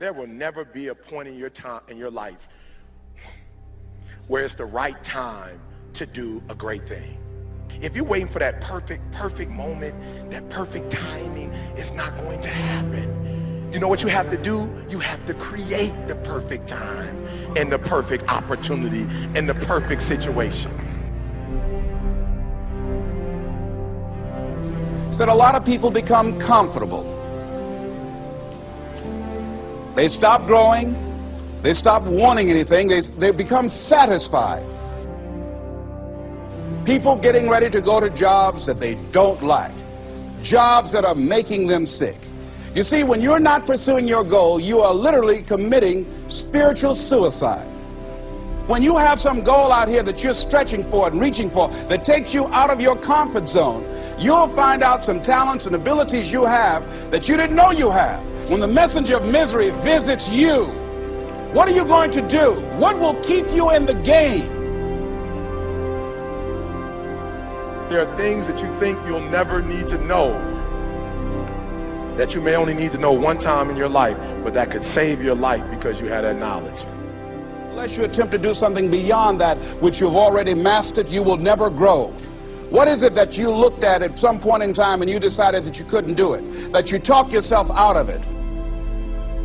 There will never be a point in your life where it's the right time to do a great thing. If you're waiting for that perfect moment, that perfect timing, it's not going to happen. You know what you have to do? You have to create the perfect time and the perfect opportunity and the perfect situation. Is that a lot of people become comfortable. They stop growing. They stop wanting anything. They become satisfied. People getting ready to go to jobs that they don't like. Jobs that are making them sick. You see, when you're not pursuing your goal, you are literally committing spiritual suicide. When you have some goal out here that you're stretching for and reaching for that takes you out of your comfort zone, you'll find out some talents and abilities you have that you didn't know you have. When the messenger of misery visits you, what are you going to do? What will keep you in the game? There are things that you think you'll never need to know, that you may only need to know one time in your life, but that could save your life because you had that knowledge. Unless you attempt to do something beyond that which you've already mastered, you will never grow. What is it that you looked at some point in time and you decided that you couldn't do it, that you talk yourself out of it?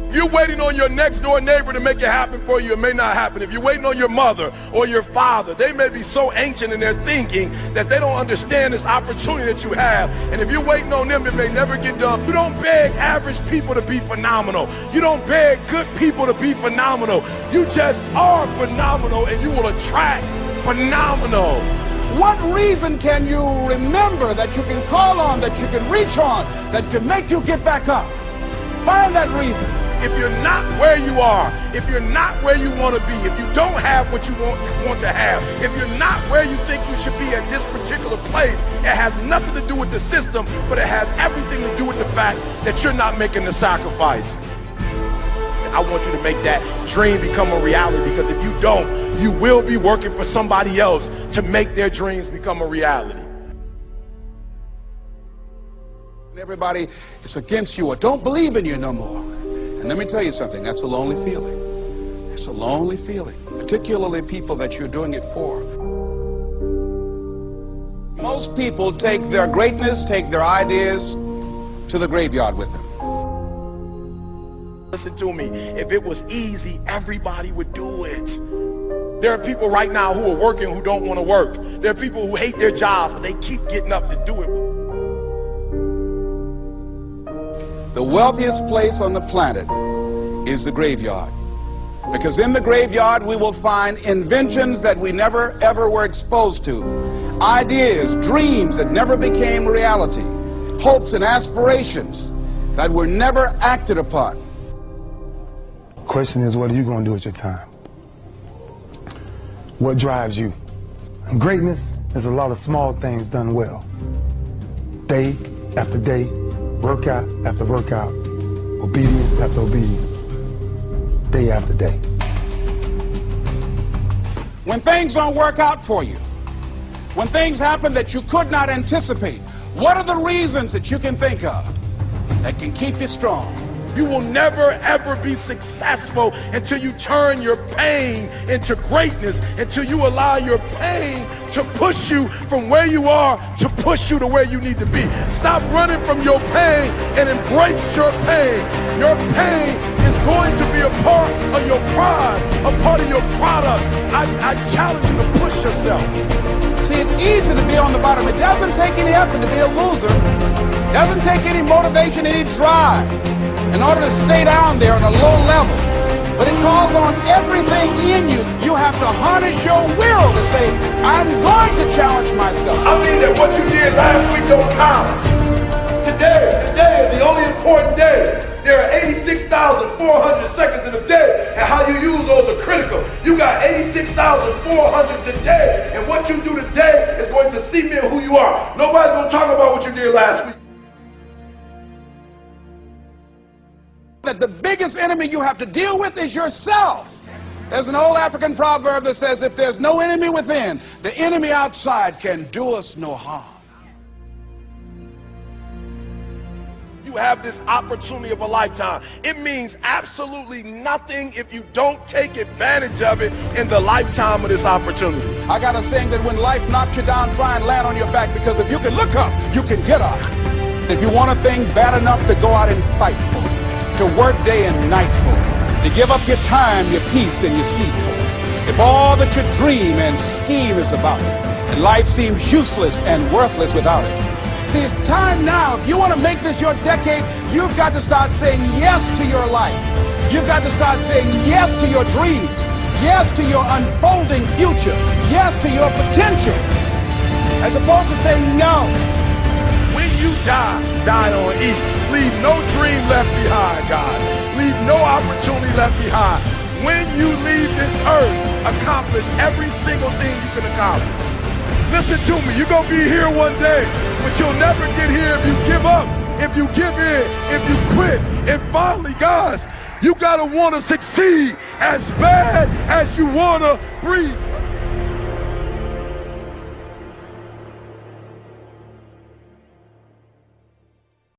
You're waiting on your next door neighbor to make it happen for you. It may not happen. If you're waiting on your mother or your father, they may be so ancient in their thinking that they don't understand this opportunity that you have. And if you're waiting on them, it may never get done. You don't beg average people to be phenomenal. You don't beg good people to be phenomenal. You just are phenomenal, and you will attract phenomenal. What reason can you remember that you can call on, that you can reach on, that can make you get back up? Find that reason. If you're not where you are, if you're not where you want to be, if you don't have what you want to have, if you're not where you think you should be at this particular place, it has nothing to do with the system, but it has everything to do with the fact that you're not making the sacrifice. I want you to make that dream become a reality, because if you don't, you will be working for somebody else to make their dreams become a reality. Everybody is against you or don't believe in you no more. And let me tell you something, that's a lonely feeling. It's a lonely feeling, particularly people that you're doing it for. Most people take their greatness, take their ideas to the graveyard with them. Listen to me, if it was easy, everybody would do it. There are people right now who are working who don't want to work. There are people who hate their jobs, but they keep getting up to do it. The wealthiest place on the planet is the graveyard. Because in the graveyard we will find inventions that we never ever were exposed to. Ideas, dreams that never became reality. Hopes and aspirations that were never acted upon. The question is, what are you going to do with your time? What drives you? And greatness is a lot of small things done well. Day after day, workout after workout, obedience after obedience, day after day. When things don't work out for you, when things happen that you could not anticipate, what are the reasons that you can think of that can keep you strong? You will never ever be successful until you turn your pain into greatness, until you allow your pain to push you from where you are to push you to where you need to be. Stop running from your pain and embrace your pain. Your pain is going to be a part of your prize, a part of your product. I challenge you to push yourself. See, it's easy to be on the bottom. It doesn't take any effort to be a loser. It doesn't take any motivation, any drive in order to stay down there on a low level. But it calls on everything in you. You have to harness your will to say, I'm going to challenge myself. I mean that what you did last week don't count. Today is the only important day. There are 86,400 seconds in a day, and how you use those are critical. You got 86,400 today, and what you do today is going to cement who you are. Nobody's going to talk about what you did last week. That the biggest enemy you have to deal with is yourself. There's an old African proverb that says, if there's no enemy within, the enemy outside can do us no harm. You have this opportunity of a lifetime. It means absolutely nothing if you don't take advantage of it in the lifetime of this opportunity. I got a saying that when life knocks you down, try and land on your back, because if you can look up, you can get up. If you want a thing bad enough to go out and fight for it, to work day and night for it, to give up your time, your peace, and your sleep for it, if all that you dream and scheme is about it, and life seems useless and worthless without it. See, it's time now. If you want to make this your decade, you've got to start saying yes to your life. You've got to start saying yes to your dreams, yes to your unfolding future, yes to your potential, as opposed to saying no. When you die, die on E. Leave no dream left behind, guys. Leave no opportunity left behind. When you leave this earth, accomplish every single thing you can accomplish. Listen to me, you're gonna be here one day, but you'll never get here if you give up, if you give in, if you quit. And finally, guys, you gotta wanna succeed as bad as you wanna breathe.